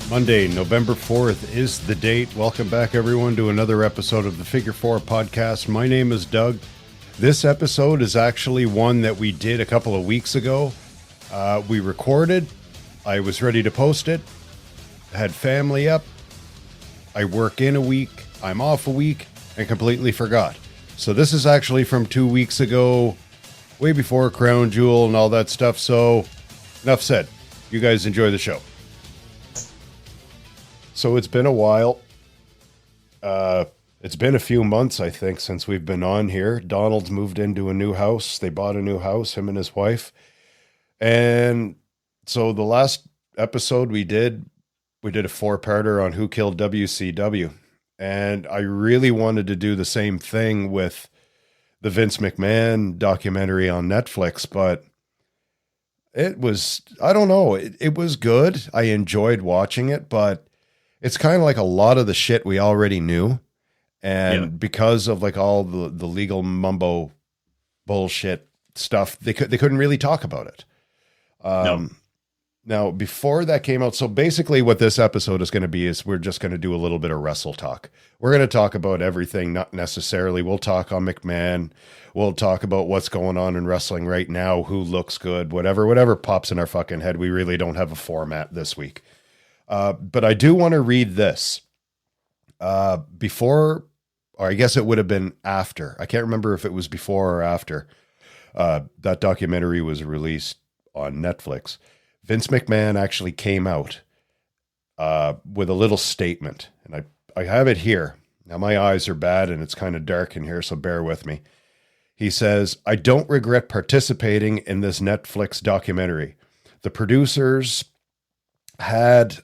Monday, November 4th is the date. Welcome back, everyone, to another episode of the Figure Four Podcast. My name is Doug. This episode is actually one that we did a couple of weeks ago. We recorded. I was ready to post it. Had family up. I work in a week. I'm off a week and completely forgot. So this is actually from 2 weeks ago, way before Crown Jewel and all that stuff. So enough said. You guys enjoy the show. So it's been a while. It's been a few months, I think, since we've been on here. Donald's moved into a new house. They bought a new house, him and his wife. And so the last episode we did a four-parter on Who Killed WCW. And I really wanted to do the same thing with the Vince McMahon documentary on Netflix, but it was, I don't know, it was good. I enjoyed watching it, but it's kind of like a lot of the shit we already knew. And because of like all the legal mumbo bullshit stuff, they couldn't really talk about it. No. Now, before that came out, so basically what this episode is going to be is we're just going to do a little bit of Wrestle Talk. We're going to talk about everything, not necessarily. We'll talk on McMahon. We'll talk about what's going on in wrestling right now, who looks good, whatever pops in our fucking head. We really don't have a format this week. But I do want to read this. Before, or I guess it would have been after. I can't remember if it was before or after that documentary was released on Netflix. Vince McMahon actually came out with a little statement, and I have it here. Now, my eyes are bad, and it's kind of dark in here, so bear with me. He says, "I don't regret participating in this Netflix documentary. The producers had..."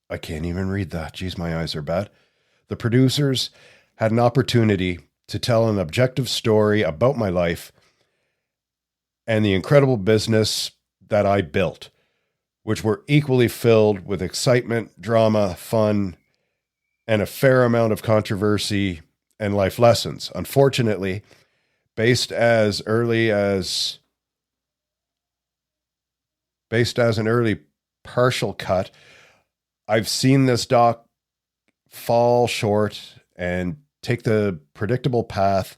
I can't even read that. Jeez, my eyes are bad. "The producers had an opportunity to tell an objective story about my life and the incredible business that I built, which were equally filled with excitement, drama, fun, and a fair amount of controversy and life lessons. Unfortunately, based as an early partial cut, I've seen this doc fall short and take the predictable path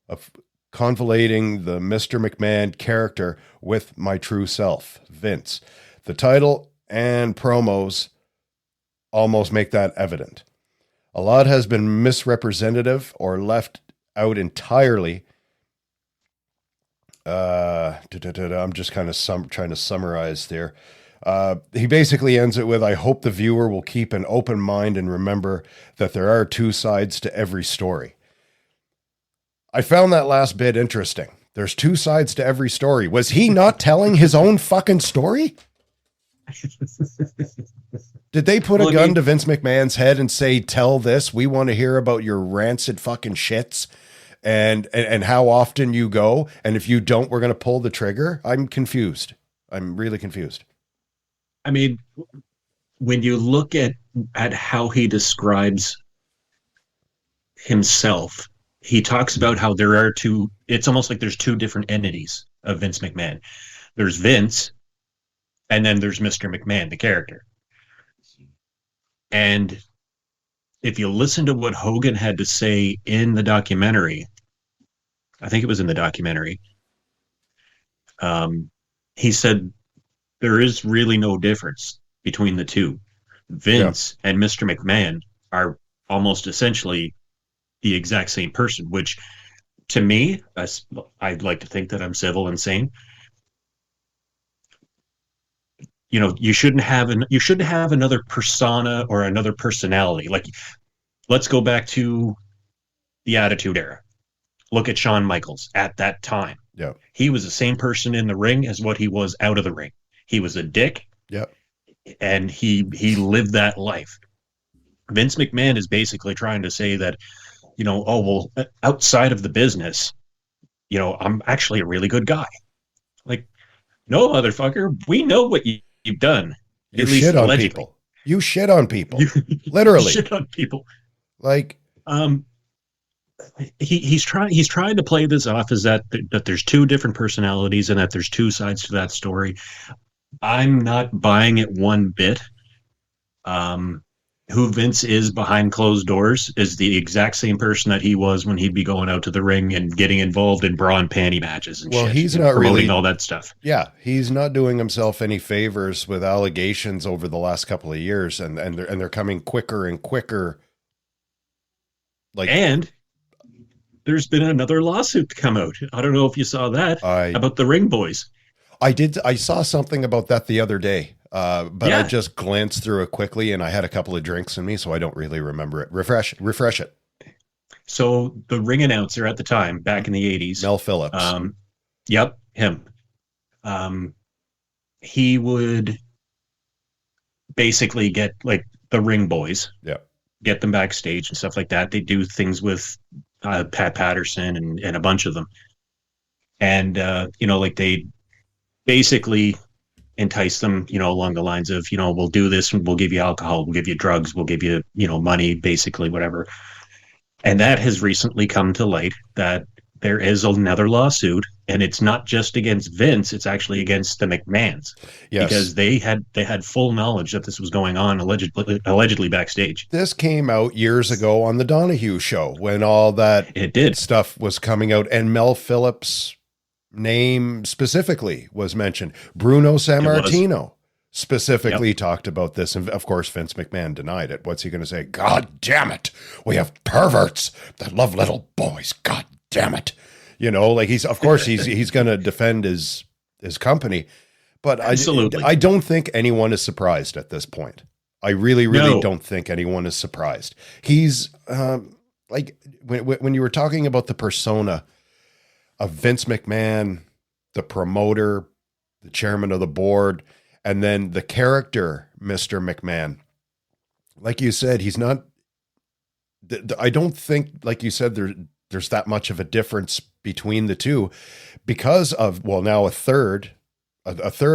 of convoluting the Mr. McMahon character with my true self, Vince. The title and promos almost make that evident. A lot has been misrepresentative or left out entirely." I'm just kind of trying to summarize there. He basically ends it with, "I hope the viewer will keep an open mind and remember that there are two sides to every story." I found that last bit interesting. There's two sides to every story. Was he not telling his own fucking story? Did they put a gun to Vince McMahon's head and say, "Tell this, we want to hear about your rancid fucking shits and how often you go. And if you don't, we're going to pull the trigger"? I'm confused. I'm really confused. I mean, when you look at how he describes himself, he talks about how there are it's almost like there's two different entities of Vince McMahon. There's Vince, and then there's Mr. McMahon, the character. And if you listen to what Hogan had to say in the documentary, I think it was in the documentary, he said there is really no difference between the two. Vince and Mr. McMahon are almost essentially the exact same person, which to me, I'd like to think that I'm civil and sane. You know, you shouldn't have another persona or another personality. Like, let's go back to the Attitude Era. Look at Shawn Michaels at that time. Yeah. He was the same person in the ring as what he was out of the ring. He was a dick. Yeah. And he lived that life. Vince McMahon is basically trying to say that, you know, oh, well, outside of the business, you know, I'm actually a really good guy. Like, no, motherfucker, we know what you've done. You shit on people. You shit on people. Literally. Shit on people. Like, he's trying to play this off as that there's two different personalities and that there's two sides to that story. I'm not buying it one bit. Um, who Vince is behind closed doors is the exact same person that he was when he'd be going out to the ring and getting involved in bra and panty matches and Well, shit, he's not promoting really, all that stuff. yeah, he's not doing himself any favors with allegations over the last couple of years, and they're coming quicker and quicker. Like And there's been another lawsuit to come out. I don't know if you saw that I about the Ring Boys. I saw something about that the other day, but I Yeah. just glanced through it quickly, and I had a couple of drinks in me, so I don't really remember it. Refresh it. So the ring announcer at the time, back in the 80s, Mel Phillips. um, yep, him. Um, he would basically get like the Ring Boys, Yeah. get them backstage and stuff like that. They do things with Pat Patterson and a bunch of them. And, like they basically entice them, along the lines of, we'll do this and we'll give you alcohol, we'll give you drugs, we'll give you, money, basically, whatever. And that has recently come to light that there is another lawsuit, and it's not just against Vince, it's actually against the McMahons. Yes. Because they had full knowledge that this was going on allegedly backstage. This came out years ago on the Donahue show when all that It did. stuff was coming out, and Mel Phillips' name specifically was mentioned. Bruno Sammartino specifically talked about this, and of course Vince McMahon denied it. What's he going to say? God damn it, we have perverts that love little boys. God damn it. Like he's going to defend his company, but Absolutely. I don't think anyone is surprised at this point. I really No. don't think anyone is surprised. He's like when you were talking about the persona of Vince McMahon, the promoter, the chairman of the board, and then the character, Mr. McMahon. Like you said, he's not, I don't think, like you said, there's that much of a difference between the two because of, well, now a third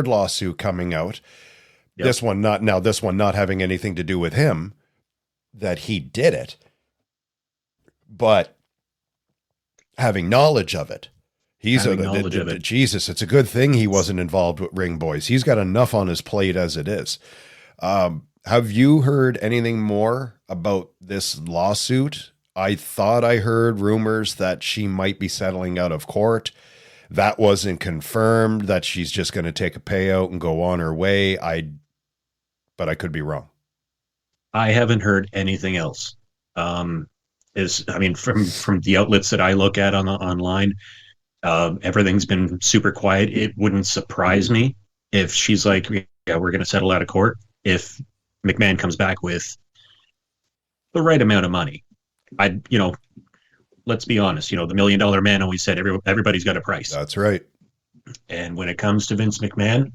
lawsuit coming out. Yep. This one not having anything to do with him, that he did it, but having knowledge of it. Jesus, it's a good thing he wasn't involved with Ring Boys. He's got enough on his plate as it is. Have you heard anything more about this lawsuit? I thought I heard rumors that she might be settling out of court. That wasn't confirmed, that she's just going to take a payout and go on her way. But I could be wrong. I haven't heard anything else. From the outlets that I look at online, everything's been super quiet. It wouldn't surprise me if she's like, yeah, we're going to settle out of court if McMahon comes back with the right amount of money. Let's be honest, the $1 Million Man always said everybody's got a price. That's right. And when it comes to Vince McMahon,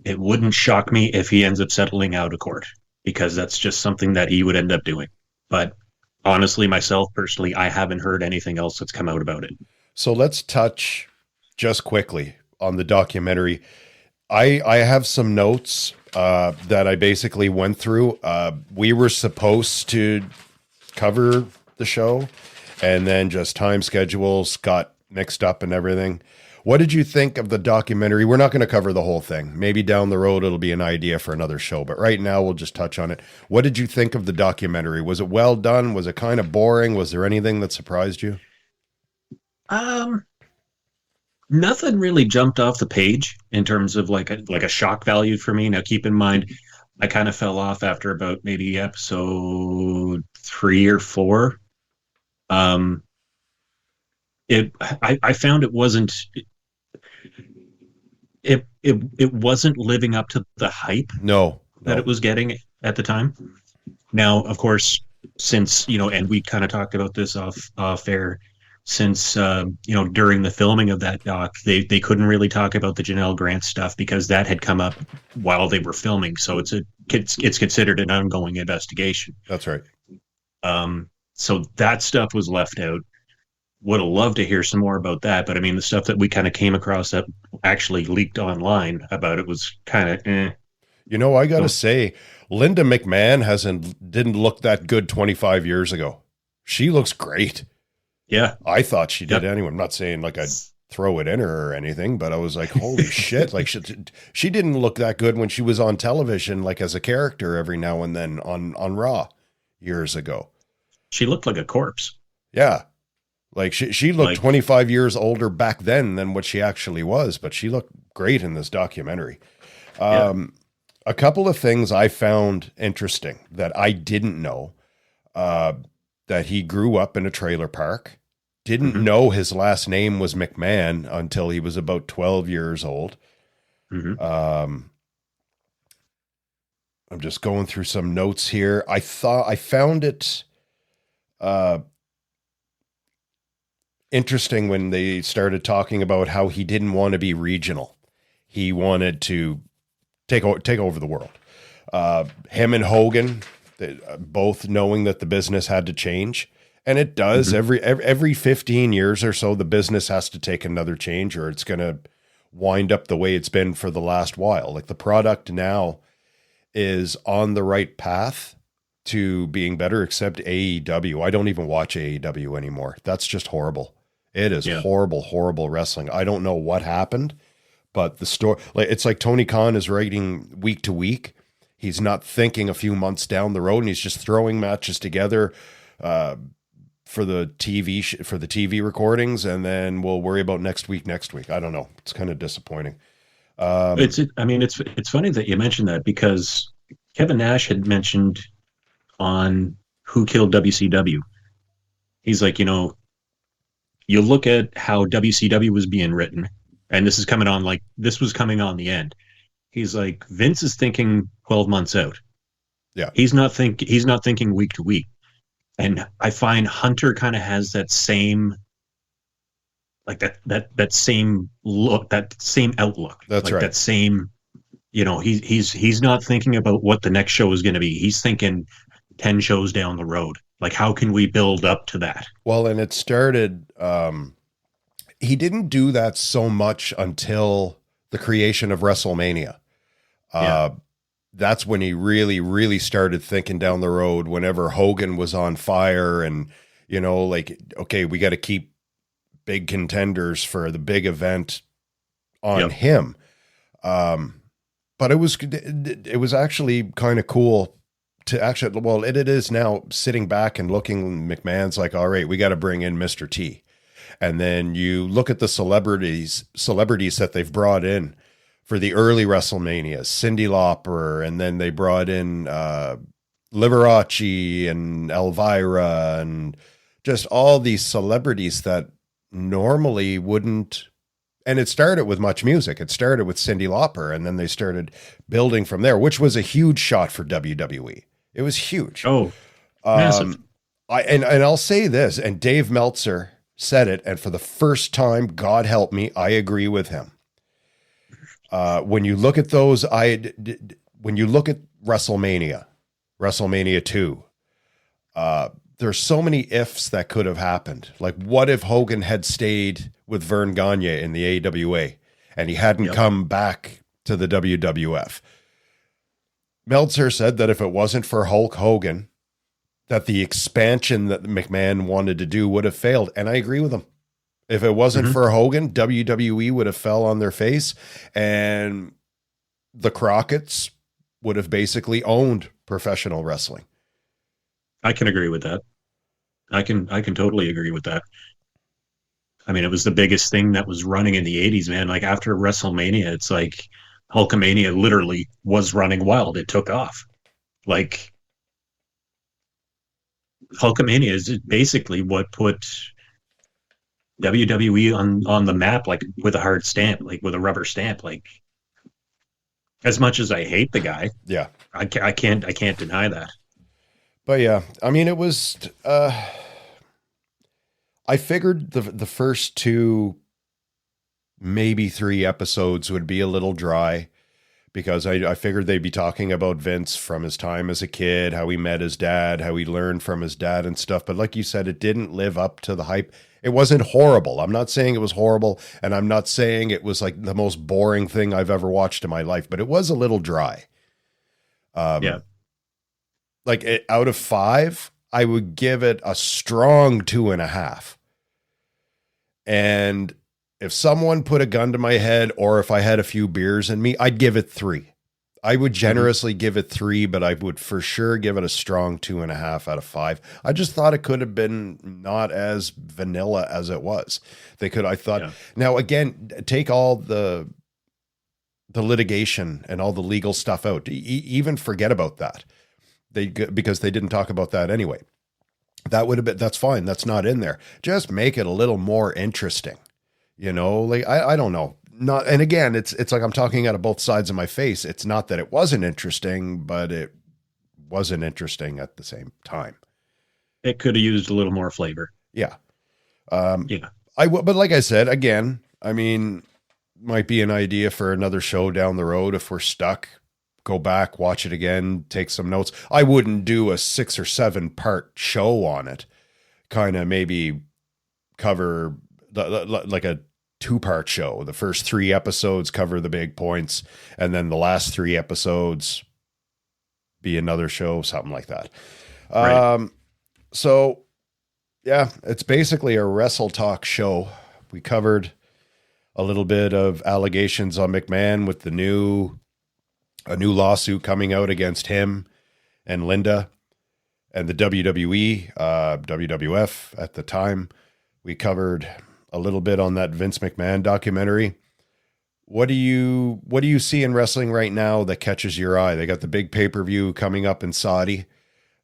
it wouldn't shock me if he ends up settling out of court, because that's just something that he would end up doing. But honestly, myself personally, I haven't heard anything else that's come out about it. So let's touch just quickly on the documentary. I have some notes that I basically went through. We were supposed to cover the show, and then just time schedules got mixed up and everything. What did you think of the documentary? We're not going to cover the whole thing. Maybe down the road it'll be an idea for another show, but right now we'll just touch on it. What did you think of the documentary? Was it well done? Was it kind of boring? Was there anything that surprised you? Nothing really jumped off the page in terms of like a shock value for me. Now, keep in mind, I kind of fell off after about maybe episode 3 or 4. I found it wasn't living up to the hype that it was getting at the time. Now, of course, since and we kind of talked about this off air, since during the filming of that doc, they couldn't really talk about the Janelle Grant stuff because that had come up while they were filming. So it's considered an ongoing investigation. That's right. So that stuff was left out. Would have loved to hear some more about that, but I mean, the stuff that we kind of came across that actually leaked online about it was kind of I got to say, Linda McMahon didn't look that good 25 years ago. She looks great. Yeah. I thought she did anyway. I'm not saying like I throw it in her or anything, but I was like, holy shit. Like she didn't look that good when she was on television, like as a character every now and then on Raw years ago. She looked like a corpse. Yeah. Like she looked Like, 25 years older back then than what she actually was, but she looked great in this documentary. yeah. A couple of things I found interesting that I didn't know, that he grew up in a trailer park, didn't Mm-hmm. know his last name was McMahon until he was about 12 years old. Mm-hmm. I'm just going through some notes here. I found it interesting when they started talking about how he didn't want to be regional. He wanted to take over the world. Him and Hogan, both knowing that the business had to change, and it does. Mm-hmm. Every 15 years or so, the business has to take another change, or it's going to wind up the way it's been for the last while. Like the product now is on the right path to being better, except AEW. I don't even watch AEW anymore. That's just horrible. It is horrible, horrible wrestling. I don't know what happened, but the story, like, it's like Tony Khan is writing week to week. He's not thinking a few months down the road, and he's just throwing matches together for the TV recordings, and then we'll worry about next week. I don't know. It's kind of disappointing. It's funny that you mentioned that, because Kevin Nash had mentioned on Who Killed WCW. He's like, you look at how WCW was being written, and this was coming on the end. He's like, Vince is thinking 12 months out. Yeah. He's not thinking week to week. And I find Hunter kind of has that same, like that same look, that same outlook. That's like right. That same, he's not thinking about what the next show is going to be. He's thinking 10 shows down the road. Like, how can we build up to that? Well, and it started, he didn't do that so much until the creation of WrestleMania. That's when he really, really started thinking down the road, whenever Hogan was on fire, and, like, okay, we got to keep big contenders for the big event on him. But it was actually kind of cool to actually, well, it is now, sitting back and looking, McMahon's like, all right, we got to bring in Mr. T. And then you look at the celebrities that they've brought in for the early WrestleManias, Cyndi Lauper, and then they brought in Liberace and Elvira, and just all these celebrities that normally wouldn't. And it started with Much Music. It started with Cyndi Lauper, and then they started building from there, which was a huge shot for WWE. It was huge. Oh, massive. And I'll say this, and Dave Meltzer said it, and for the first time, God help me, I agree with him. When you look at those, when you look at WrestleMania 2, there's so many ifs that could have happened. Like, what if Hogan had stayed with Vern Gagne in the AWA and he hadn't come back to the WWF? Meltzer said that if it wasn't for Hulk Hogan, that the expansion that McMahon wanted to do would have failed. And I agree with him. If it wasn't for Hogan, WWE would have fell on their face, and the Crockett's would have basically owned professional wrestling. I can agree with that. I can totally agree with that. I mean, it was the biggest thing that was running in the 80s, man. Like, after WrestleMania, it's like Hulkamania literally was running wild. It took off. Like, Hulkamania is basically what put WWE on the map, like, with a hard stamp, like with a rubber stamp. Like, as much as I hate the guy, yeah, I can't deny that. But yeah, I mean, it was. I figured the first 2, maybe 3 episodes would be a little dry, because I figured they'd be talking about Vince from his time as a kid, how he met his dad, how he learned from his dad and stuff. But like you said, it didn't live up to the hype. It wasn't horrible. I'm not saying it was horrible, and I'm not saying it was like the most boring thing I've ever watched in my life, but it was a little dry. Like, out of 5, I would give it a strong 2.5. And if someone put a gun to my head or if I had a few beers in me, I'd give it 3. I would generously give it 3, but I would for sure give it a strong 2.5 out of 5. I just thought it could have been not as vanilla as it was. I thought, now again, take all the litigation and all the legal stuff out. Even forget about that. Because they didn't talk about that anyway. That's fine. That's not in there. Just make it a little more interesting. Like, I don't know. And again, it's like I'm talking out of both sides of my face. It's not that it wasn't interesting, but it wasn't interesting at the same time. It could have used a little more flavor. Yeah. But like I said, again, I mean, might be an idea for another show down the road. If we're stuck, go back, watch it again, take some notes. I wouldn't do a 6 or 7 part show on it. Kind of maybe cover like a 2-part show. The first 3 episodes cover the big points, and then the last 3 episodes be another show, something like that. Right. So yeah, it's basically a Wrestle Talk show. We covered a little bit of allegations on McMahon with a new lawsuit coming out against him and Linda and the WWE, WWF at the time. We covered a little bit on that Vince McMahon documentary. What do you see in wrestling right now that catches your eye? They got the big pay-per-view coming up in Saudi.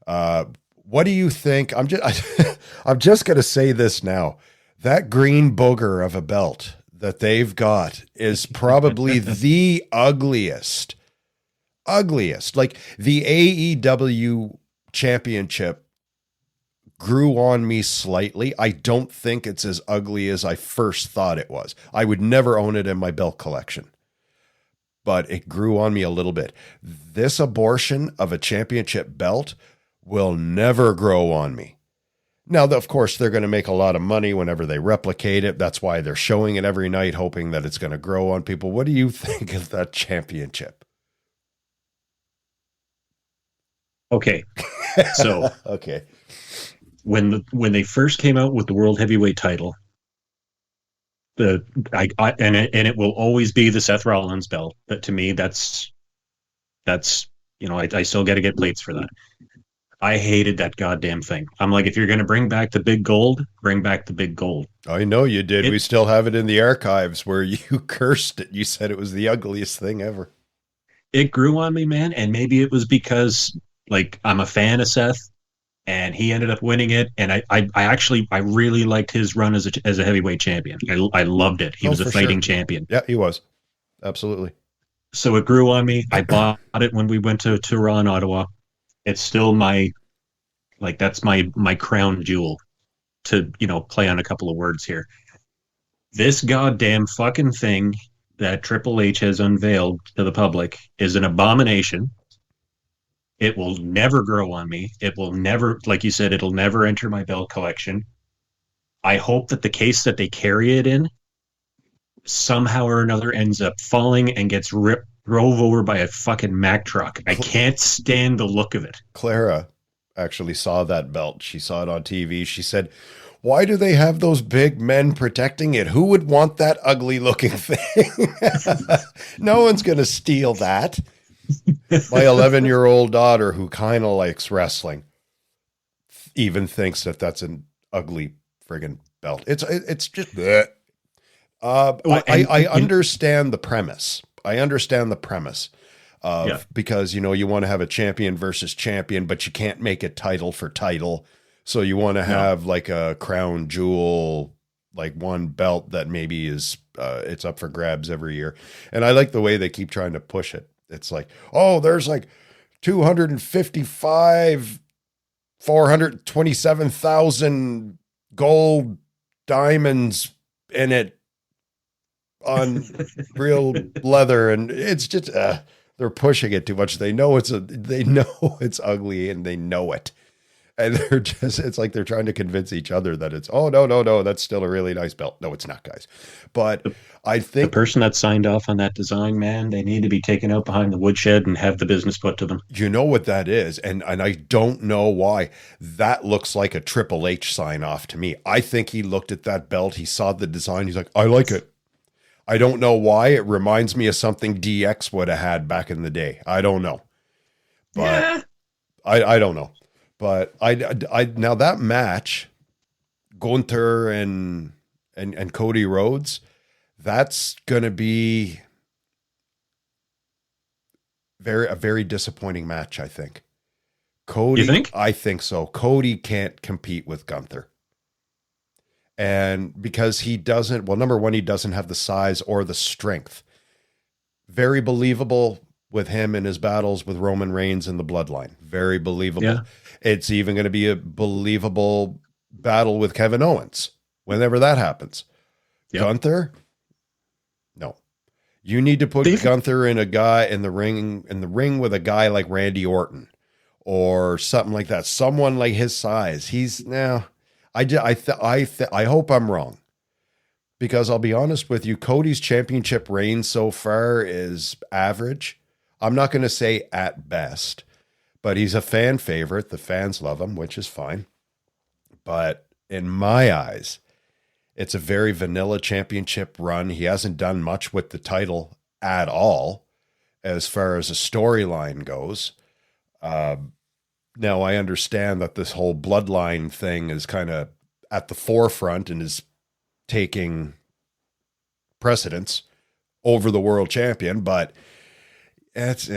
What do you think? I'm just going to say this now. That green booger of a belt that they've got is probably the ugliest. Like the AEW championship grew on me slightly. I don't think it's as ugly as I first thought it was. I would never own it in my belt collection, but it grew on me a little bit. This abortion of a championship belt will never grow on me. Now, of course, they're going to make a lot of money whenever they replicate it. That's why they're showing it every night, hoping that it's going to grow on people. What do you think of that championship? Okay. So, okay. When they first came out with the World Heavyweight title, and it will always be the Seth Rollins belt. But to me, that's I still got to get plates for that. I hated that goddamn thing. I'm like, if you're going to bring back the big gold, bring back the big gold. I know you did. We still have it in the archives where you cursed it. You said it was the ugliest thing ever. It grew on me, man. And maybe it was because, like, I'm a fan of Seth and he ended up winning it. And I really liked his run as a heavyweight champion. I loved it. He was a fighting champion. Yeah, he was. Absolutely. So it grew on me. I bought it when we went to Raw in Ottawa. It's still that's my crown jewel, to, play on a couple of words here. This goddamn fucking thing that Triple H has unveiled to the public is an abomination. It will never grow on me. It will never, like you said, it'll never enter my belt collection. I hope that the case that they carry it in somehow or another ends up falling and gets drove over by a fucking Mack truck. I can't stand the look of it. Clara actually saw that belt. She saw it on TV. She said, "Why do they have those big men protecting it? Who would want that ugly looking thing?" No one's going to steal that. My 11-year-old daughter, who kind of likes wrestling, even thinks that that's an ugly friggin' belt. It's just bleh. I understand the premise. Of because, you want to have a champion versus champion, but you can't make it title for title. So you want to have like a crown jewel, like one belt that maybe is, it's up for grabs every year. And I like the way they keep trying to push it. It's like, oh, there's like 427,000 gold diamonds in it on real leather, and it's just they're pushing it too much. They know it's ugly, and they know it. And they're just, it's like they're trying to convince each other that it's, oh, no, no, no, that's still a really nice belt. No, it's not, guys. But I The think, person that signed off on that design, man, they need to be taken out behind the woodshed and have the business put to them. you know what that is. And I don't know why. That looks like a Triple H sign off to me. I think he looked at that belt. He saw the design. He's like, I like it. I don't know why. It reminds me of something DX would have had back in the day. I don't know. But Yeah. I don't know. But I now that match, Gunther and Cody Rhodes, that's gonna be a very disappointing match, I think. Cody, You think? I think so. Cody can't compete with Gunther. And because he doesn't, well, number one, he doesn't have the size or the strength. Very believable with him in his battles with Roman Reigns and the Bloodline. Very believable. Yeah. It's even going to be a believable battle with Kevin Owens whenever that happens. Yep. Gunther, no. You need to put Gunther in the ring with a guy like Randy Orton or something like that. Someone like his size. He's now. I hope I'm wrong, because I'll be honest with you, Cody's championship reign so far is average. I'm not going to say at best, but he's a fan favorite. The fans love him, which is fine. But in my eyes, it's a very vanilla championship run. He hasn't done much with the title at all as far as a storyline goes. Now, I understand that this whole bloodline thing is kind of at the forefront and is taking precedence over the world champion, but it's,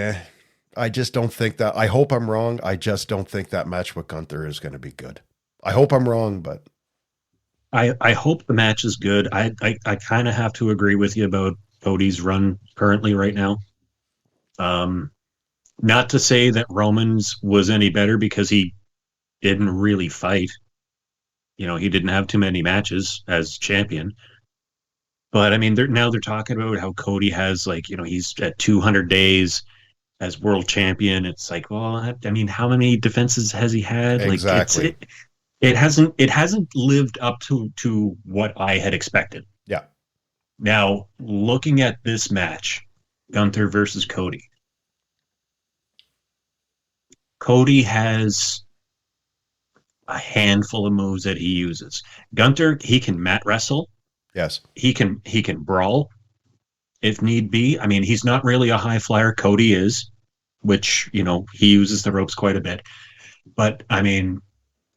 I just don't think that, I hope I'm wrong. I just don't think that match with Gunther is going to be good. I hope I'm wrong, but I hope the match is good. I kind of have to agree with you about Cody's run currently right now. Not to say that Roman's was any better, because he didn't really fight. You know, he didn't have too many matches as champion. But I mean, they're talking about how Cody has, like, you know, he's at 200 days as world champion. It's like, well, I mean, how many defenses has he had? exactly. Like, it hasn't lived up to what I had expected. Yeah. Now, looking at this match, Gunther versus Cody. Cody has a handful of moves that he uses. Gunther, he can mat wrestle. Yes. He can brawl if need be. I mean, he's not really a high flyer. Cody is, which, you know, he uses the ropes quite a bit. But I mean,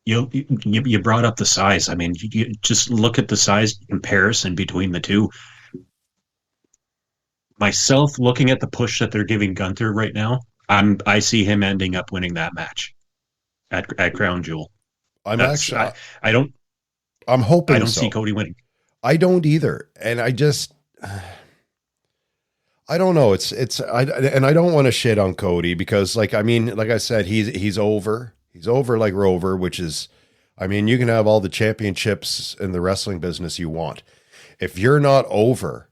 you brought up the size. I mean, you just look at the size comparison between the two. Myself, looking at the push that they're giving Gunther right now, I see him ending up winning that match at Crown Jewel. I'm hoping I don't so. see Cody winning. I don't either. And I don't know. And I don't want to shit on Cody because, like, I mean, like I said, he's over. He's over like Rover, which is, I mean, you can have all the championships in the wrestling business you want. If you're not over,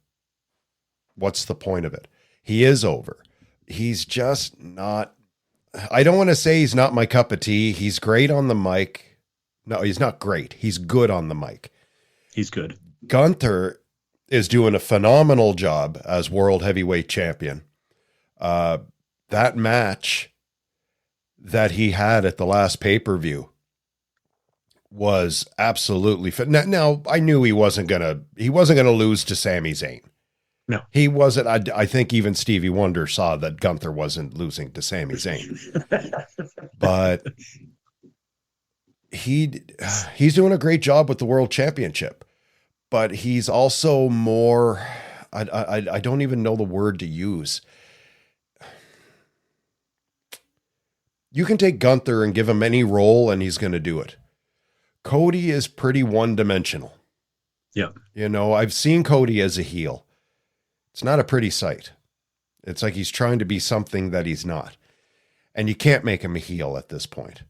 what's the point of it? He is over. He's just not, I don't want to say he's not my cup of tea. He's great on the mic. No, he's not great. He's good on the mic. He's good. Gunther is doing a phenomenal job as world heavyweight champion. That match that he had at the last pay-per-view was absolutely now I knew he wasn't gonna lose to Sami Zayn. No, he wasn't. I think even Stevie Wonder saw that Gunther wasn't losing to Sami Zayn, but he's doing a great job with the world championship. But he's also more. I don't even know the word to use. You can take Gunther and give him any role, and he's going to do it. Cody is pretty one-dimensional. Yeah, you know, I've seen Cody as a heel. It's not a pretty sight. It's like he's trying to be something that he's not. And you can't make him a heel at this point.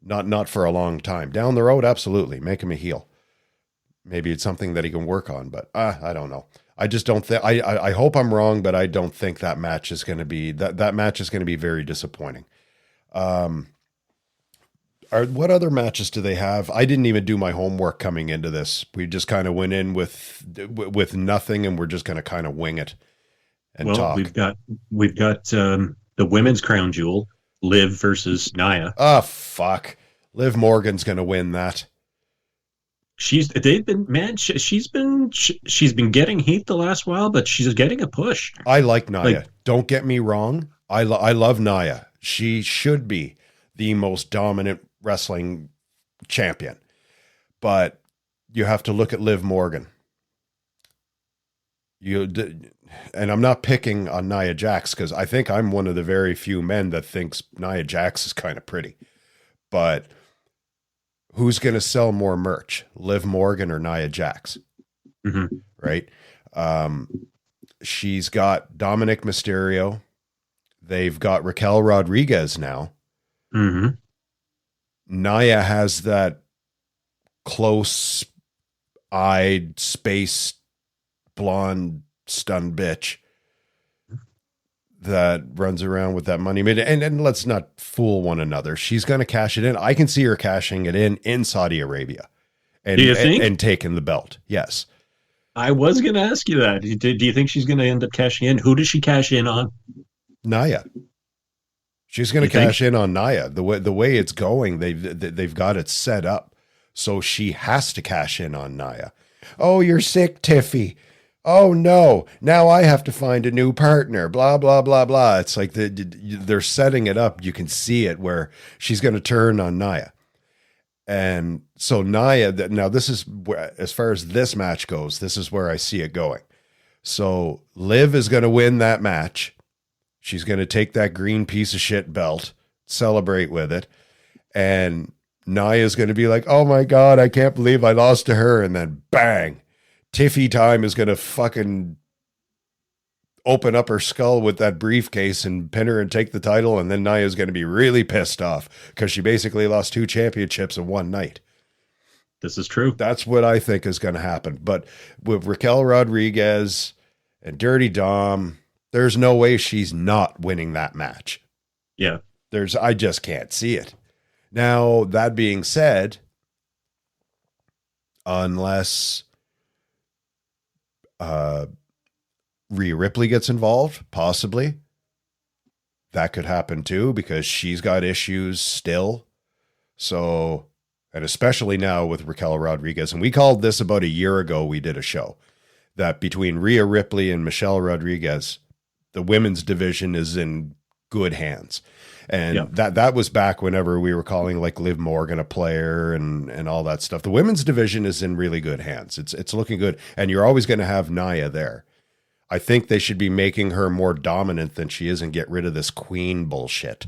Not for a long time. Down the road, absolutely. Make him a heel. Maybe it's something that he can work on, but I don't know. I just don't think, I hope I'm wrong, but I don't think that match is going to be, that match is going to be very disappointing. what other matches do they have? I didn't even do my homework coming into this. We just kind of went in with nothing, and we're just going to kind of wing it and Well, talk. we've got the women's crown jewel, Liv versus Nia. Oh, fuck. Liv Morgan's going to win that. She's been getting heat the last while, but she's getting a push. I like Nia. Don't get me wrong. I love Nia. She should be the most dominant wrestling champion. But you have to look at Liv Morgan. And I'm not picking on Nia Jax because I think I'm one of the very few men that thinks Nia Jax is kind of pretty. But who's going to sell more merch, Liv Morgan or Nia Jax? Mm-hmm. Right? She's got Dominic Mysterio. They've got Raquel Rodriguez now. Mm-hmm. Nia has that close-eyed, spaced, blonde, stunned bitch that runs around with that money. And let's not fool one another. She's going to cash it in. I can see her cashing it in Saudi Arabia and, do you think? and taking the belt. Yes. I was going to ask you that. Do you think she's going to end up cashing in? Who does she cash in on? Nia. She's going to cash in on Nia. The way it's going, they've got it set up. So she has to cash in on Nia. Oh, you're sick, Tiffy. Oh no, now I have to find a new partner, blah, blah, blah, blah. It's like they're setting it up. You can see it where she's going to turn on Nia. And so Nia, now this is where, as far as this match goes, this is where I see it going. So Liv is going to win that match. She's going to take that green piece of shit belt, celebrate with it. And Nia is going to be like, oh my God, I can't believe I lost to her. And then bang. Tiffy time is going to fucking open up her skull with that briefcase and pin her and take the title. And then Nia is going to be really pissed off because she basically lost 2 championships in one night. This is true. That's what I think is going to happen. But with Raquel Rodriguez and Dirty Dom, there's no way she's not winning that match. Yeah. I just can't see it. Now, that being said, unless Rhea Ripley gets involved, possibly. That could happen too, because she's got issues still. So, and especially now with Raquel Rodriguez. And we called this about a year ago. We did a show that between Rhea Ripley and Michelle Rodriguez, the women's division is in good hands. And that was back whenever we were calling like Liv Morgan a player and all that stuff. The women's division is in really good hands. It's looking good. And you're always going to have Nia there. I think they should be making her more dominant than she is and get rid of this queen bullshit.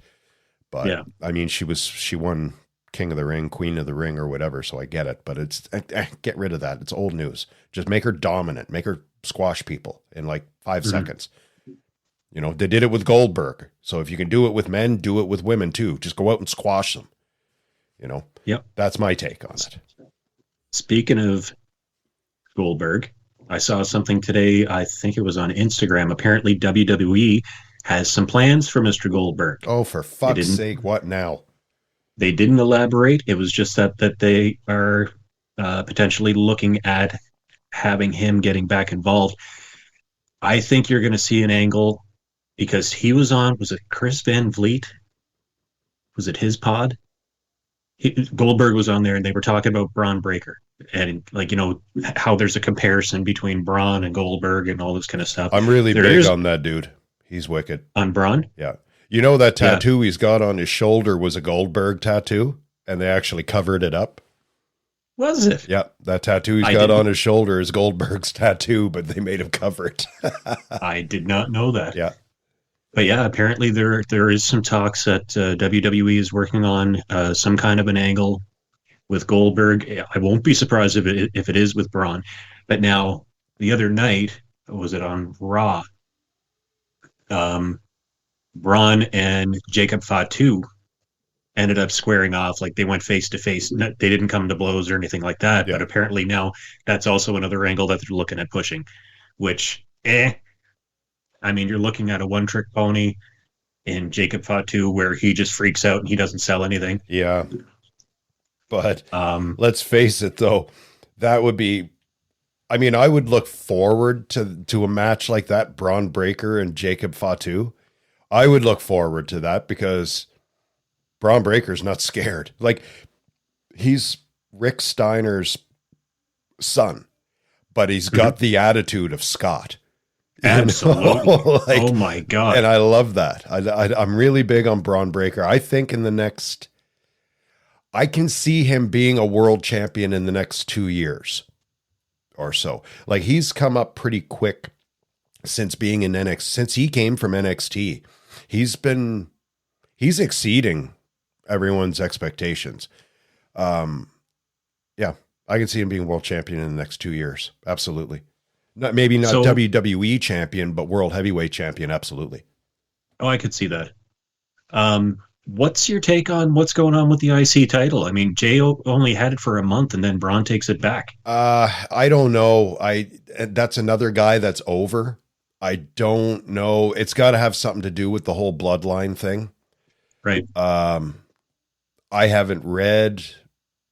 But yeah. I mean, she won King of the Ring, Queen of the Ring or whatever. So I get it, but it's get rid of that. It's old news. Just make her dominant, make her squash people in like 5 seconds. You know, they did it with Goldberg. So if you can do it with men, do it with women too. Just go out and squash them. You know, that's my take on it. Speaking of Goldberg, I saw something today. I think it was on Instagram. Apparently WWE has some plans for Mr. Goldberg. Oh, for fuck's sake. What now? They didn't elaborate. It was just that they are potentially looking at having him getting back involved. I think you're going to see an angle because he was on, was it Chris Van Vliet? Was it his pod? Goldberg was on there and they were talking about Braun Breaker and like, you know, how there's a comparison between Braun and Goldberg and all this kind of stuff. I'm really big on that dude. He's wicked. On Braun? Yeah. You know that tattoo he's got on his shoulder was a Goldberg tattoo and they actually covered it up. Was it? Yeah, that tattoo he's got on his shoulder is Goldberg's tattoo, but they made him cover it. I did not know that. Yeah. But yeah, apparently there is some talks that WWE is working on some kind of an angle with Goldberg. I won't be surprised if it is with Braun. But now, the other night, was it on Raw? Braun and Jacob Fatu ended up squaring off, like they went face to face. They didn't come to blows or anything like that. Yeah. But apparently now that's also another angle that they're looking at pushing, which, I mean, you're looking at a one-trick pony in Jacob Fatu where he just freaks out and he doesn't sell anything. Yeah. But Um, let's face it, though, that would be. I mean, I would look forward to a match like that, Braun Breaker and Jacob Fatu. I would look forward to that because Braun Breaker's not scared. Like, he's Rick Steiner's son, but he's got the attitude of Scott. absolutely. Like, Oh my God. and I love that. I'm really big on Braun Breaker. I think I can see him being a world champion in the next 2 years or so. Like, he's come up pretty quick since being in NXT, since he came from NXT. He's exceeding everyone's expectations. Yeah, I can see him being world champion in the next 2 years. Absolutely. Maybe not So, WWE champion, but world heavyweight champion. Absolutely. oh, I could see that. What's your take on what's going on with the IC title? I mean, Jay only had it for a month and then Braun takes it back. I don't know. That's another guy that's over. I don't know. It's got to have something to do with the whole bloodline thing. Right. I haven't read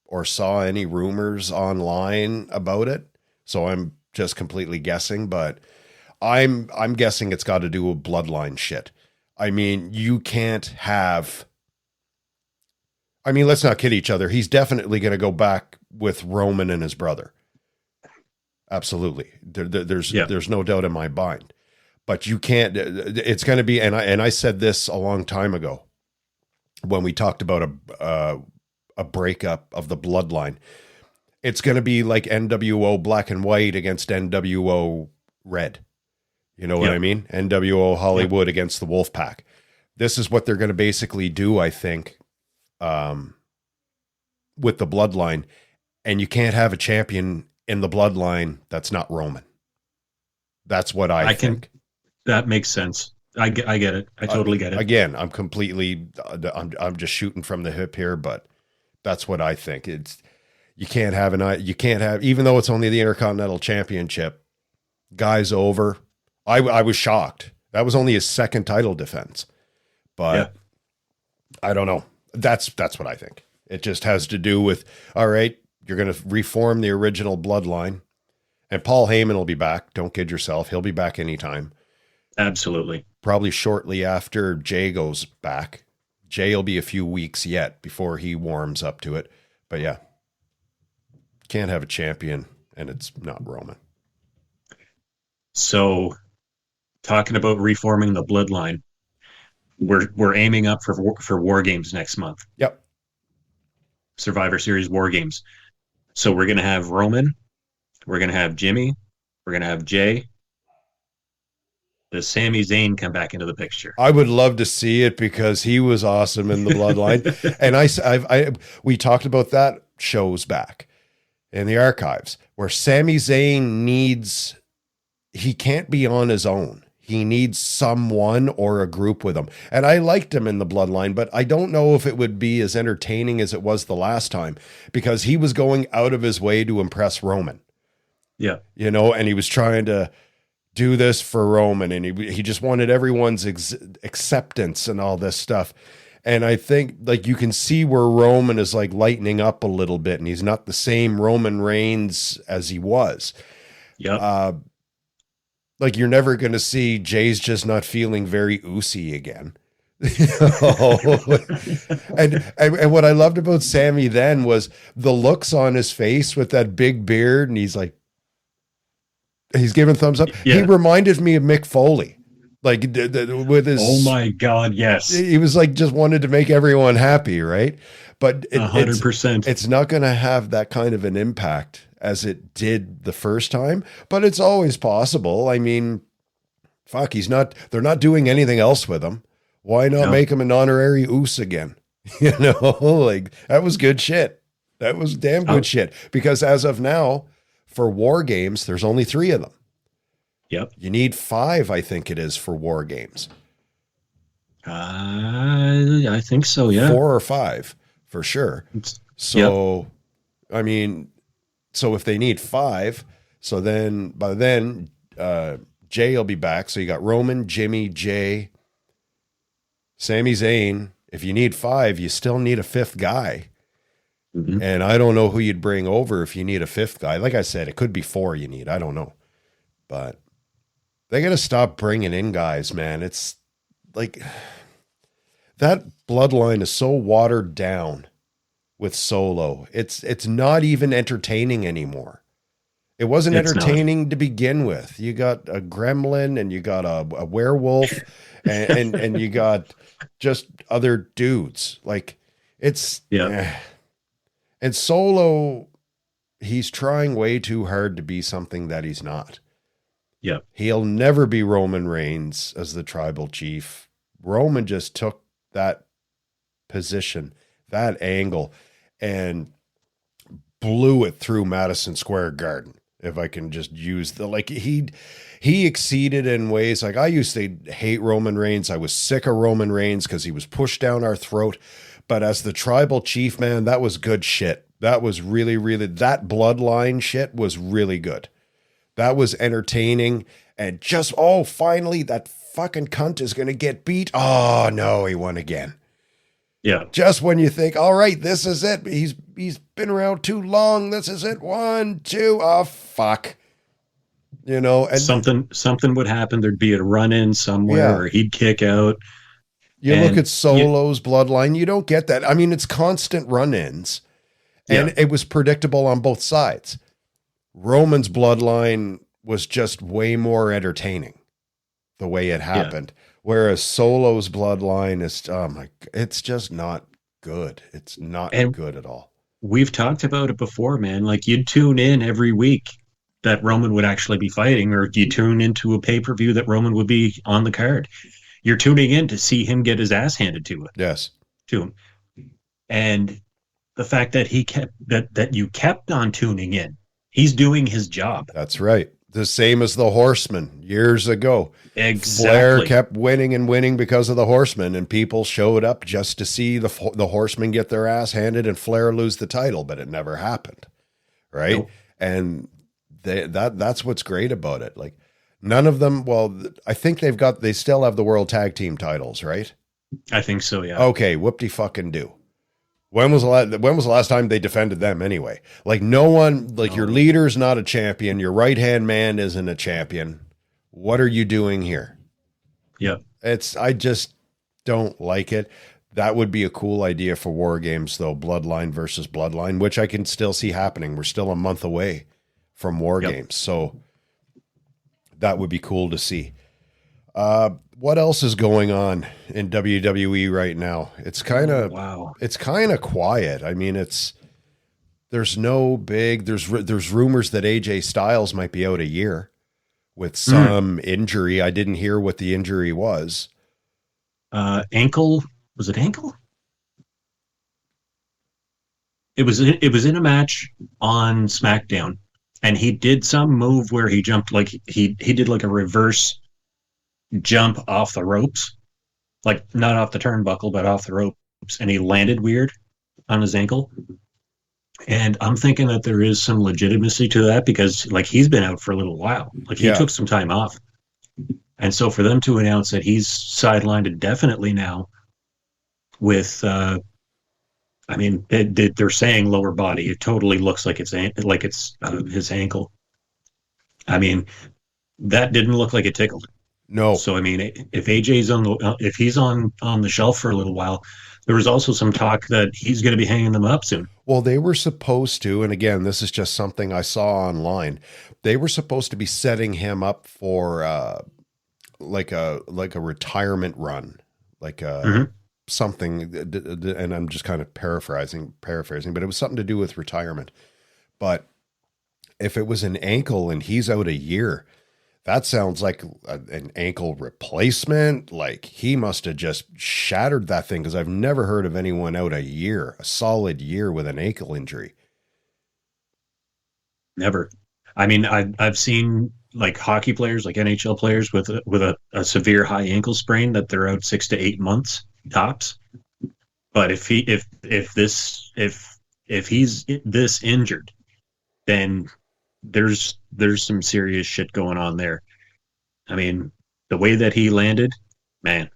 or saw any rumors online about it, so I'm just completely guessing, but I'm guessing it's got to do with bloodline shit. I mean, let's not kid each other. He's definitely going to go back with Roman and his brother. Absolutely. There's no doubt in my mind. But you can't, it's going to be, and I said this a long time ago when we talked about a breakup of the bloodline. It's going to be like NWO Black and White against NWO Red. You know what I mean? NWO Hollywood against the Wolfpack. This is what they're going to basically do, I think, with the bloodline. And you can't have a champion in the bloodline that's not Roman. That's what I think. That makes sense. I get it. I totally get it. Again, I'm just shooting from the hip here, but that's what I think. You can't have, even though it's only the Intercontinental Championship, guy's over. I was shocked. That was only his second title defense, but I don't know. That's what I think. It just has to do with, all right, you're going to reform the original bloodline, and Paul Heyman will be back. Don't kid yourself. He'll be back anytime. Absolutely. Probably shortly after Jay goes back. Jay will be a few weeks yet before he warms up to it. But yeah, can't have a champion and it's not Roman. So, talking about reforming the bloodline, we're aiming up for War Games next month. Yep. Survivor Series War Games. So we're gonna have Roman, we're gonna have Jimmy, we're gonna have Jay. Does Sami Zayn come back into the picture? I would love to see it because he was awesome in the bloodline. And we talked about that shows back in the archives where Sami Zayn he can't be on his own. He needs someone or a group with him. And I liked him in the bloodline, but I don't know if it would be as entertaining as it was the last time because he was going out of his way to impress Roman. Yeah. And he was trying to do this for Roman, and he just wanted everyone's acceptance and all this stuff. And I think like you can see where Roman is like lightening up a little bit, and he's not the same Roman Reigns as he was. Yeah. Like you're never going to see Jay's just not feeling very oozy again. and what I loved about Sammy then was the looks on his face with that big beard, and he's like, he's giving thumbs up. Yeah. He reminded me of Mick Foley, like with his. Oh my God! Yes, he was like just wanted to make everyone happy, right? But 100%. It's not going to have that kind of an impact as it did the first time. But it's always possible. I mean, fuck, they're not doing anything else with him. Why not make him an honorary oos again? Like that was good shit. That was damn good shit. Because as of now, for War Games, there's only 3 of them. Yep. You need 5, I think it is, for War Games. I think so, yeah. 4 or 5, for sure. So, I mean, so if they need 5, so then by then, Jay will be back. So you got Roman, Jimmy, Jay, Sami Zayn. If you need 5, you still need a 5th guy. Mhm. And I don't know who you'd bring over if you need a fifth guy. Like I said, it could be 4 you need. I don't know. But they got to stop bringing in guys, man. It's like that bloodline is so watered down with Solo. It's not even entertaining anymore. It wasn't It's not. entertaining to begin with. You got a gremlin and you got a werewolf and you got just other dudes. Like it's Yeah. and Solo, he's trying way too hard to be something that he's not. Yeah. He'll never be Roman Reigns as the tribal chief. Roman just took that position, that angle, and blew it through Madison Square Garden. If I can just use the like he exceeded in ways like I used to hate Roman Reigns. I was sick of Roman Reigns because he was pushed down our throat. But as the tribal chief, man, that was good shit. That was really, really that bloodline shit was really good. That was entertaining. And just finally that fucking cunt is gonna get beat. Oh no, he won again. Yeah. Just when you think, all right, this is it. He's been around too long. This is it. 1, 2. Oh fuck. You know, and Something would happen. There'd be a run in somewhere, yeah. or he'd kick out. You look And at Solo's bloodline, you don't get that. I mean, it's constant run-ins. And yeah, it was predictable on both sides. Roman's bloodline was just way more entertaining the way it happened. Whereas Solo's bloodline is, it's just not good. It's not and good at all. we've talked about it before, man. Like you'd tune in every week that Roman would actually be fighting, or you tune into a pay per view that Roman would be on the card. You're tuning in to see him get his ass handed Yes, to him, and the fact that he kept that you kept on tuning in, he's doing his job that's right. The same as the Horseman years ago. Flair exactly. kept winning and winning because of the Horseman, and people showed up just to see the Horseman get their ass handed and Flair lose the title, but it never happened, right? Nope. And that's what's great about it. Like none of them. Well, I think they still have the World Tag Team titles, right? I think so. Yeah. Okay, whoop de fucking do. When was the last time they defended them anyway? Like no one, like your leader's not a champion, your right-hand man isn't a champion. What are you doing here? Yeah. I just don't like it. That would be a cool idea for War Games though, Bloodline versus Bloodline, which I can still see happening. We're still a month away from War Games. So that would be cool to see. What else is going on in WWE right now? It's kind of wow. It's kind of quiet. I mean, there's rumors that AJ Styles might be out a year with some injury. I didn't hear what the injury was. Ankle. Was it ankle? It was in a match on SmackDown, and he did some move where he jumped like he did like a reverse jump off the ropes, like not off the turnbuckle, but off the ropes, and he landed weird on his ankle. And I'm thinking that there is some legitimacy to that because like he's been out for a little while. Like he took some time off. And so for them to announce that he's sidelined indefinitely now with I mean, they're saying lower body. It totally looks like it's his ankle. I mean, that didn't look like it tickled. No. So I mean, if AJ's if he's on the shelf for a little while, there was also some talk that he's going to be hanging them up soon. Well, they were supposed to, and again, this is just something I saw online. They were supposed to be setting him up for like a retirement run, like something. And I'm just kind of paraphrasing, but it was something to do with retirement. But if it was an ankle and he's out a year, that sounds like an ankle replacement. Like he must have just shattered that thing because I've never heard of anyone out a solid year with an ankle injury. Never. I mean, I've seen like hockey players, like NHL players with a severe high ankle sprain that they're out 6 to 8 months tops. But if he's this injured, then there's some serious shit going on there. I mean, the way that he landed, man.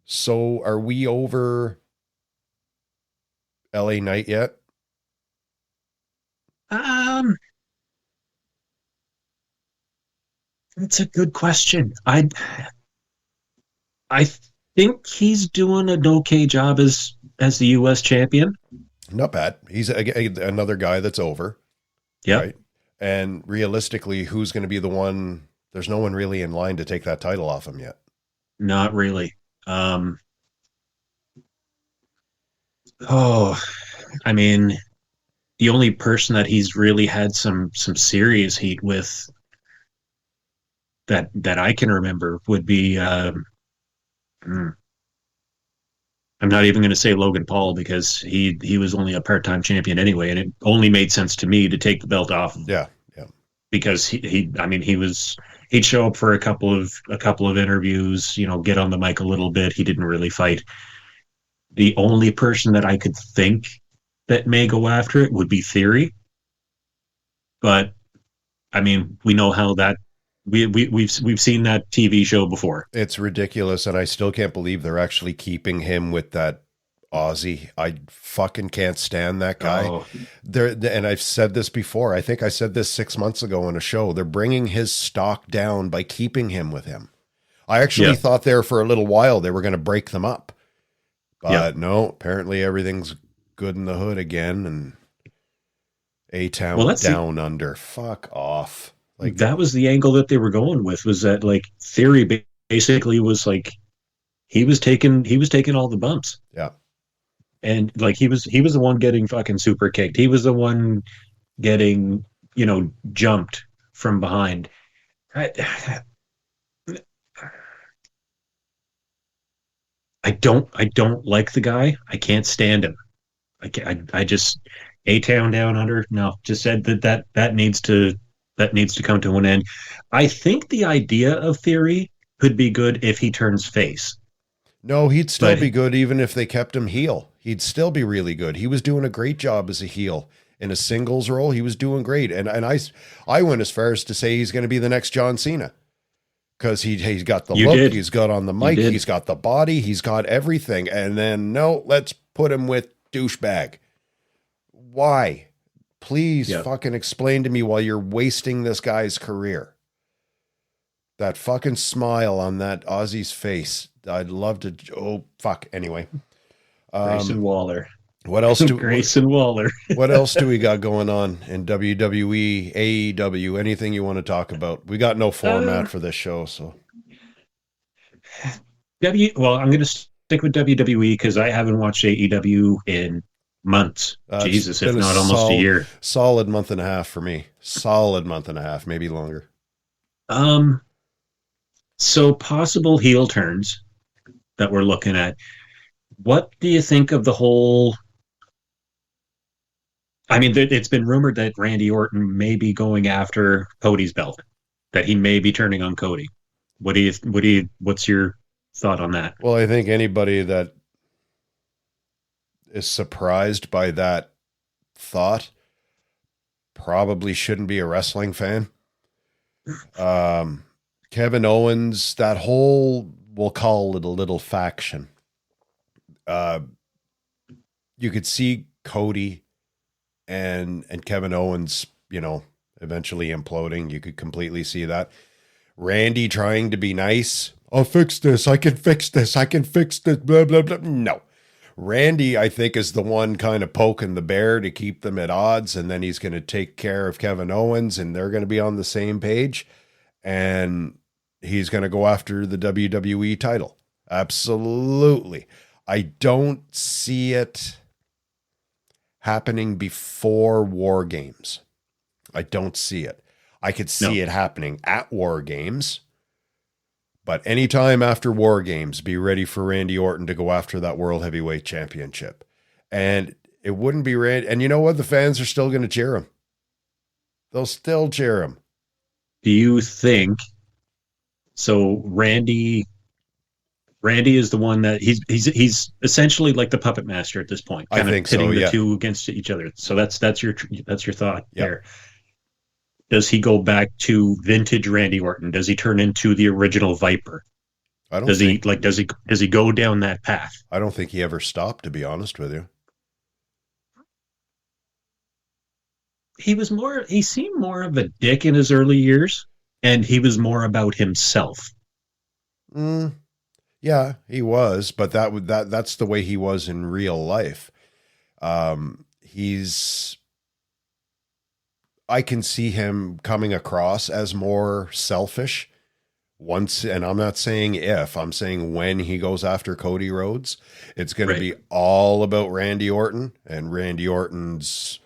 So are we over LA Knight yet? Um, that's a good question. I think he's doing an okay job as the U.S. champion. Not bad. He's another guy that's over, Yep, right? And realistically, who's going to be the one? There's no one really in line to take that title off him yet. not really. Um, oh, I mean, the only person that he's really had some serious heat with that I can remember would be hmm, I'm not even going to say Logan Paul because he was only a part-time champion anyway, and it only made sense to me to take the belt off Yeah, yeah. because he'd show up for a couple of interviews, get on the mic a little bit. He didn't really fight. The only person that I could think that may go after it would be Theory, but I mean, we know how that we've seen that TV show before. It's ridiculous, and I still can't believe they're actually keeping him with that Aussie. I fucking can't stand that guy. Oh, And I've said this before. I think I said this 6 months ago on a show. They're bringing his stock down by keeping him with him. I actually yeah, thought there for a little while they were going to break them up, yeah. but no. Apparently, everything's good in the hood again, and Well, A-Town down under. Fuck off. Like, that was the angle that they were going with, was that like Theory basically was like he was taking all the bumps, yeah. and like he was the one getting fucking super kicked. He was the one getting jumped from behind. I, I don't like the guy. I can't stand him. I just A-Town down under. No, just said that needs to come to an end. I think the idea of Theory could be good if he turns face, No, he'd still but be good even if they kept him heel. He'd still be really good. He was doing a great job as a heel in a singles role. He was doing great. And I went as far as to say he's going to be the next John Cena because he's got the you look, did. he's got on the You mic, did. he's got the body, he's got everything. And then, no, let's put him with douchebag. Why? Please Yeah. fucking explain to me why you're wasting this guy's career. That fucking smile on that Aussie's face. I'd love to. Oh, fuck. Anyway. Grayson Waller. What else do Grayson Waller. what else do we got going on in WWE, AEW? Anything you want to talk about? We got no format for this show, so Well, I'm going to stick with WWE because I haven't watched AEW in months. it's Jesus, if been not almost a year. solid month and a half for me. Solid month and a half, maybe longer. Um, so possible heel turns that we're looking at. What do you think of the whole? I mean, it's been rumored that Randy Orton may be going after Cody's belt, that he may be turning on Cody. What's your thought on that? Well, I think anybody that is surprised by that thought probably shouldn't be a wrestling fan. Kevin Owens, that whole, we'll call it a little faction. You could see Cody and Kevin Owens, eventually imploding. You could completely see that. Randy trying to be nice. I'll fix this. I can fix this. I can fix this. Blah, blah, blah. No. Randy, I think, is the one kind of poking the bear to keep them at odds. And then he's going to take care of Kevin Owens and they're going to be on the same page. And he's going to go after the WWE title. Absolutely. I don't see it happening before War Games. I don't see it. I could see it happening at War Games, but anytime after War Games, be ready for Randy Orton to go after that World Heavyweight Championship. And it wouldn't be Randy. And you know what? The fans are still going to cheer him. They'll still cheer him. Do you think so? Randy is the one that he's essentially like the puppet master at this point, I kind of think so, pitting the yeah. two against each other. So that's your thought Yeah. there. Does he go back to vintage Randy Orton? Does he turn into the original Viper? I don't Does think, he does he go down that path? I don't think he ever stopped, to be honest with you. he seemed more of a dick in his early years, and he was more about himself. Mm, yeah, he was, but that's the way he was in real life. He's I can see him coming across as more selfish once, and I'm not saying if, I'm saying when he goes after Cody Rhodes, it's going to Right. be all about Randy Orton and Randy Orton's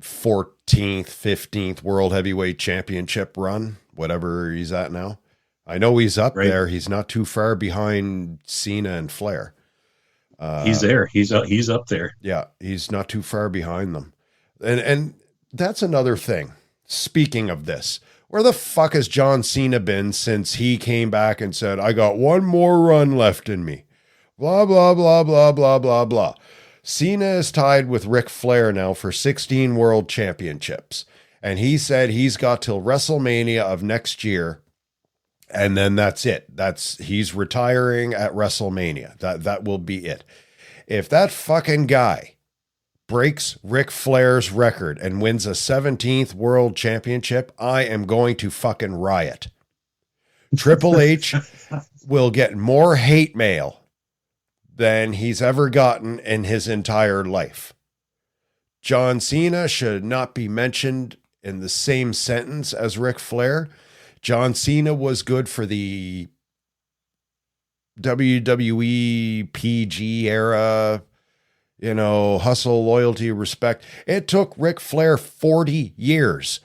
14th, 15th World Heavyweight Championship run, whatever he's at now. I know he's up Right. there. He's not too far behind Cena and Flair. He's Uh, there. He's up there. yeah, he's not too far behind them. And that's another thing. Speaking of this, where the fuck has John Cena been since he came back and said, I got one more run left in me? Blah, blah, blah, blah, blah, blah, blah. Cena is tied with Ric Flair now for 16 world championships. And he said he's got till WrestleMania of next year. And then that's it. He's retiring at WrestleMania. That will be it. If that fucking guy breaks Ric Flair's record and wins a 17th world championship, I am going to fucking riot. Triple H will get more hate mail than he's ever gotten in his entire life. John Cena should not be mentioned in the same sentence as Ric Flair. John Cena was good for the WWE PG era, hustle, loyalty, respect. It took Ric Flair 40 years,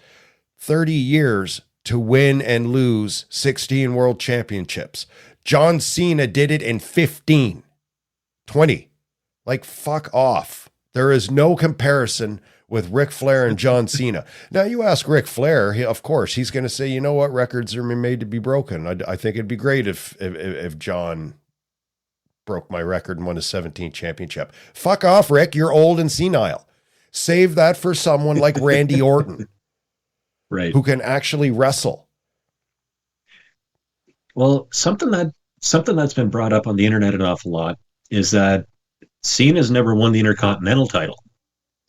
30 years to win and lose 16 world championships. John Cena did it in 15, 20. Like, fuck off. There is no comparison with Ric Flair and John Cena. Now, you ask Ric Flair, of course, he's going to say, you know what, records are made to be broken. I think it'd be great if John broke my record and won his 17th championship. Fuck off, Rick. You're old and senile. Save that for someone like Randy Orton, Right. who can actually wrestle. Well, something that's been brought up on the internet an awful lot is that Cena's never won the Intercontinental title.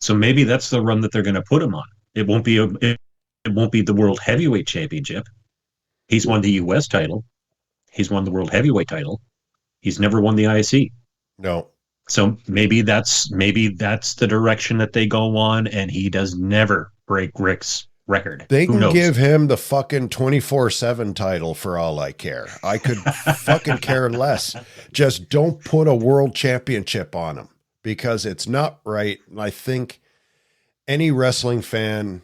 So maybe that's the run that they're going to put him on. It won't be the World Heavyweight Championship. He's won the US title. He's won the World Heavyweight title. He's never won the IC. No. So maybe that's the direction that they go on, and he does never break Rick's record. They Who can knows? give him the fucking 24/7 title for all I care. I could fucking care less. Just don't put a world championship on him, because it's not right. And I think any wrestling fan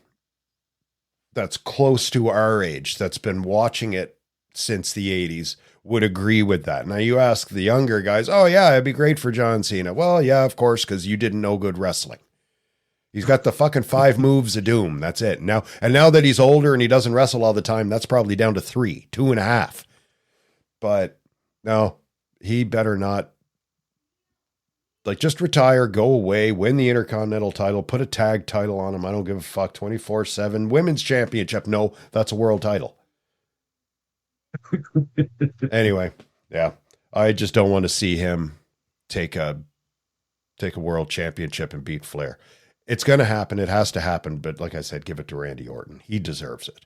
that's close to our age, that's been watching it since the 80s, would agree with that. Now, you ask the younger guys, oh, yeah, it'd be great for John Cena. Well, yeah, of course, because you didn't know good wrestling. He's got the fucking 5 moves of doom. That's it. Now that he's older and he doesn't wrestle all the time, that's probably down to 3, 2.5. But no, he better not. Like, just retire, go away, win the Intercontinental title, put a tag title on him. I don't give a fuck. 24/7 women's championship. No, that's a world title. Anyway, yeah, I just don't want to see him take a world championship and beat Flair. It's going to happen. It has to happen. But like I said, give it to Randy Orton. He deserves it.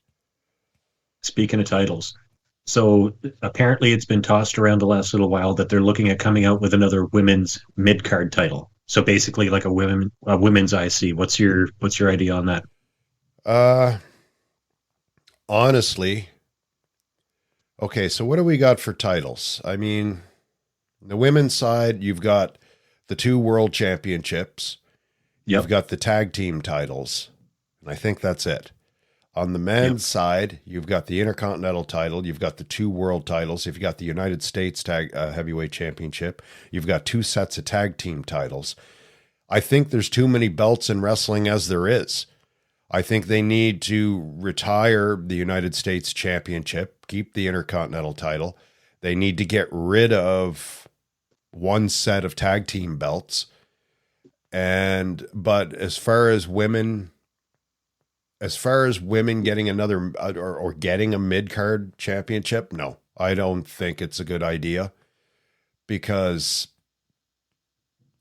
Speaking of titles, so apparently it's been tossed around the last little while that they're looking at coming out with another women's mid card title. So basically, like a women's IC. What's your idea on that? Honestly, okay. So what do we got for titles? I mean, the women's side, you've got the 2 world championships. Yep. You've got the tag team titles, and I think that's it. On the men's side, you've got the Intercontinental title, you've got the 2 world titles, you've got the United States tag heavyweight championship, you've got 2 sets of tag team titles. I think there's too many belts in wrestling as there is. I think they need to retire the United States championship, keep the Intercontinental title. They need to get rid of 1 set of tag team belts. But as far as women getting another or getting a mid-card championship, no, I don't think it's a good idea, because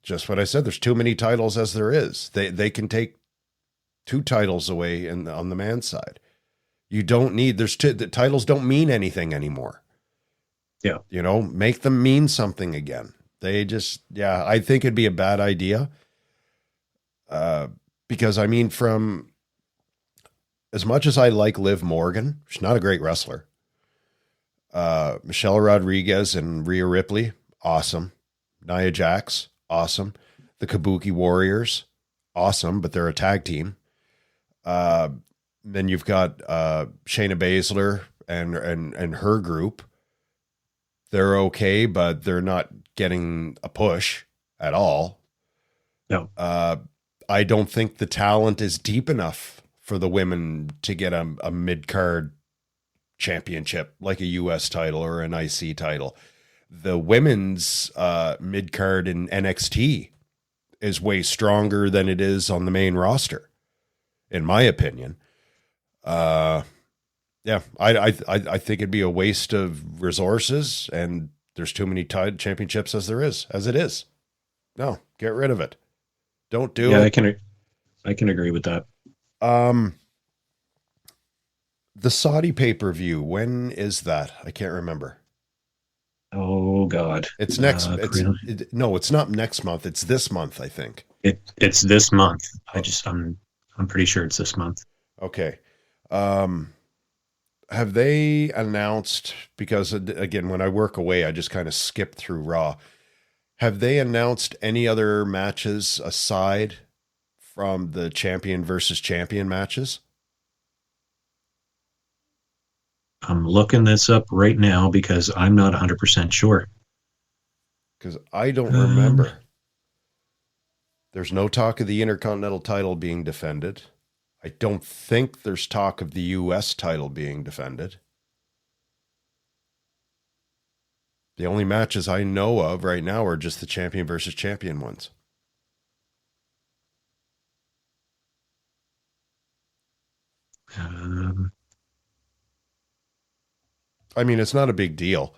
just what I said, there's too many titles as there is. They can take 2 titles away on the man's side. You don't need, the titles don't mean anything anymore. Yeah. You know, make them mean something again. They just, I think it'd be a bad idea. Because I mean, from as much as I like Liv Morgan, she's not a great wrestler. Michelle Rodriguez and Rhea Ripley, awesome. Nia Jax, awesome. The Kabuki Warriors, awesome, but they're a tag team. Then you've got Shayna Baszler and her group. They're okay, but they're not getting a push at all. No. I don't think the talent is deep enough for the women to get a mid-card championship like a US title or an IC title. The women's mid-card in NXT is way stronger than it is on the main roster, in my opinion. I think it'd be a waste of resources, and there's too many championships as it is. No, get rid of it. Don't do it. I can agree with that. The Saudi pay-per-view, when is that? I can't remember. Oh God. It's next. It's not next month. It's this month, I think. It's this month. I'm pretty sure it's this month. Okay. Have they announced, because again, when I work away, I just kind of skip through Raw. Have they announced any other matches aside from the champion versus champion matches? I'm looking this up right now because I'm not 100% sure. Because I don't remember. There's no talk of the Intercontinental title being defended. I don't think there's talk of the US title being defended. The only matches I know of right now are just the champion versus champion ones. I mean, it's not a big deal,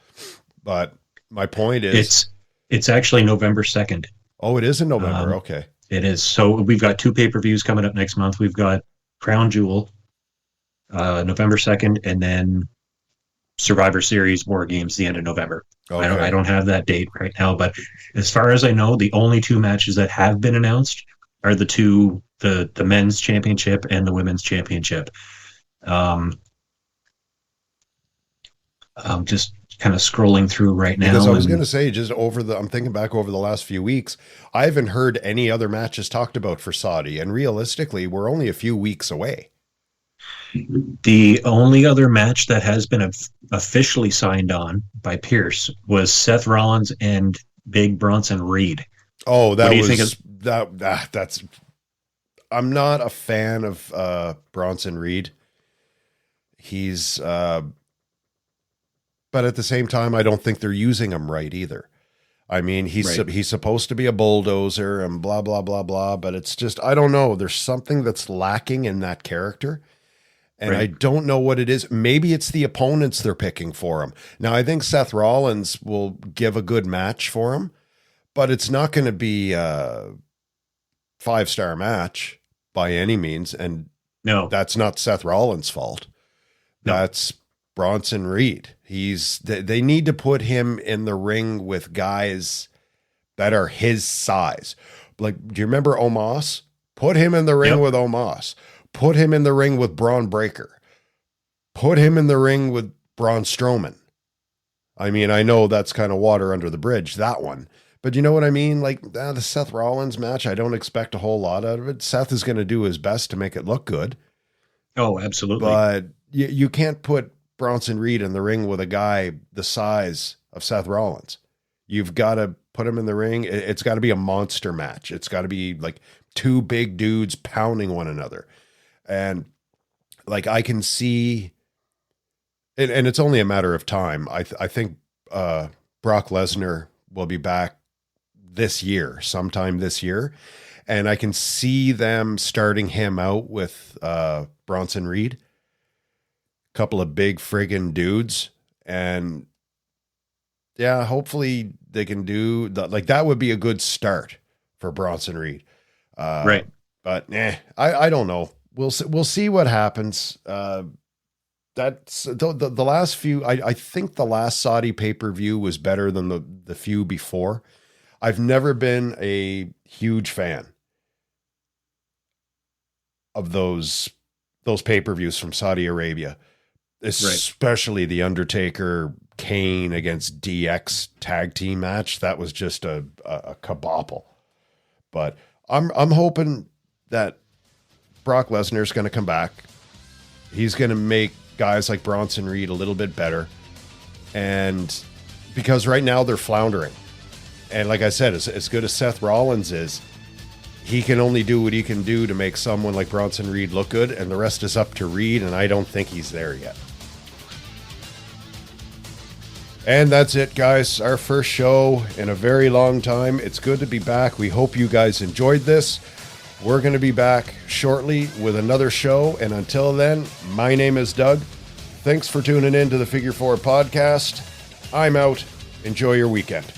but my point is... It's actually November 2nd. Oh, it is in November. Okay. It is. So we've got 2 pay-per-views coming up next month. We've got Crown Jewel, November 2nd, and then Survivor Series War Games the end of November. Okay. I don't have that date right now, but as far as I know, the only 2 matches that have been announced are the men's championship and the women's championship. I'm just kind of scrolling through right now. Because I was going to say, I'm thinking back over the last few weeks, I haven't heard any other matches talked about for Saudi, and realistically, we're only a few weeks away. The only other match that has been officially signed on by Pierce was Seth Rollins and Big Bronson Reed. Oh, that's. I'm not a fan of Bronson Reed. He's, but at the same time, I don't think they're using him right either. I mean, he's supposed to be a bulldozer and blah, blah, blah, blah, but it's just, I don't know. There's something that's lacking in that character. And I don't know what it is. Maybe it's the opponents they're picking for him. Now, I think Seth Rollins will give a good match for him, but it's not going to be a 5-star match by any means. And no, that's not Seth Rollins' fault. No. That's Bronson Reed. They need to put him in the ring with guys that are his size. Like, do you remember Omos? Put him in the ring with Omos. Put him in the ring with Braun Breaker. Put him in the ring with Braun Strowman. I mean, I know that's kind of water under the bridge, that one. But you know what I mean? Like, the Seth Rollins match, I don't expect a whole lot out of it. Seth is going to do his best to make it look good. Oh, absolutely. But you can't put Bronson Reed in the ring with a guy the size of Seth Rollins. You've got to put him in the ring. It's got to be a monster match. It's got to be like 2 big dudes pounding one another. And like, I can see, and it's only a matter of time. I think Brock Lesnar will be back sometime this year. And I can see them starting him out with Bronson Reed, a couple of big friggin' dudes. And yeah, hopefully they can do that. Like, that would be a good start for Bronson Reed. Right. But I don't know. we'll see what happens. That's the last few. I think the last Saudi pay-per-view was better than the few before. I've never been a huge fan of those pay-per-views from Saudi Arabia, especially the Undertaker Kane against DX tag team match. That was just a kabobble. But I'm hoping that Brock Lesnar is going to come back. He's going to make guys like Bronson Reed a little bit better. And because right now they're floundering. And like I said, as good as Seth Rollins is, he can only do what he can do to make someone like Bronson Reed look good, and the rest is up to Reed, and I don't think he's there yet. And that's it, guys. Our first show in a very long time. It's good to be back. We hope you guys enjoyed this. We're going to be back shortly with another show. And until then, my name is Doug. Thanks for tuning in to the Figure Four Podcast. I'm out. Enjoy your weekend.